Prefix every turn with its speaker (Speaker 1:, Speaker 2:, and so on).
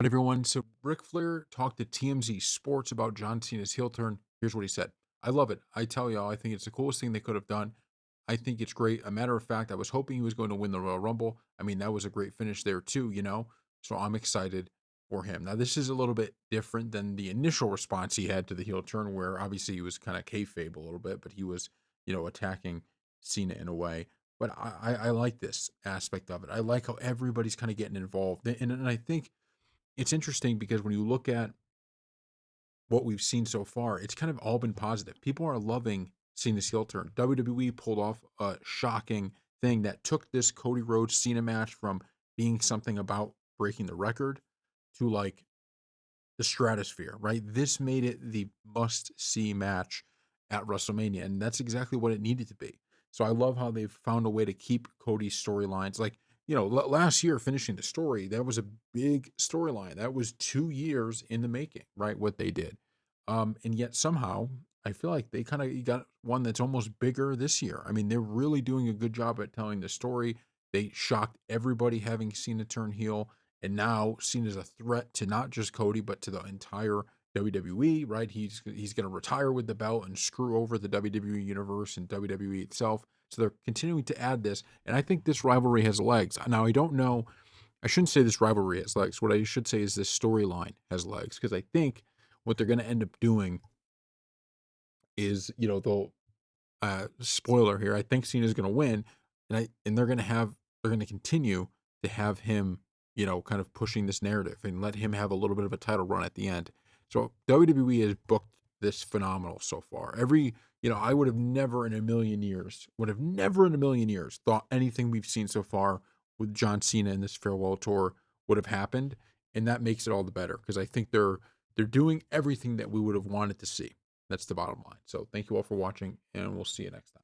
Speaker 1: But everyone, so Ric Flair talked to TMZ Sports about John Cena's heel turn. Here's what he said. I love it. I tell y'all, I think it's the coolest thing they could have done. I think it's great. A matter of fact, I was hoping he was going to win the Royal Rumble. I mean, that was a great finish there too, you know? So I'm excited for him. Now, this is a little bit different than the initial response he had to the heel turn, where obviously he was kind of kayfabe a little bit, but he was, attacking Cena in a way. But I like this aspect of it. I like how everybody's kind of getting involved. And I think it's interesting because when you look at what we've seen so far, it's kind of all been positive. People are loving seeing this heel turn. WWE pulled off a shocking thing that took this Cody Rhodes Cena match from being something about breaking the record to like the stratosphere, right? This made it the must see match at WrestleMania, and that's exactly what it needed to be. So I love how they've found a way to keep Cody's storylines. Like, last year finishing the story, that was a big storyline. That was 2 years in the making, right? What they did. And yet somehow I feel like they kind of got one that's almost bigger this year. I mean, they're really doing a good job at telling the story. They shocked everybody having seen a turn heel and now seen as a threat to not just Cody but to the entire WWE. Right? He's going to retire with the belt and screw over the WWE universe and WWE itself. So they're continuing to add this, and I think this rivalry has legs. Now I don't know. I shouldn't say this rivalry has legs. What I should say is this storyline has legs because I think what they're going to end up doing is they'll spoiler here. I think Cena's going to win, and they're going to continue to have him, kind of pushing this narrative and let him have a little bit of a title run at the end. So WWE has booked this phenomenal so far. I would have never in a million years thought anything we've seen so far with John Cena in this farewell tour would have happened, and that makes it all the better because I think they're doing everything that we would have wanted to see. That's the bottom line. So thank you all for watching, and we'll see you next time.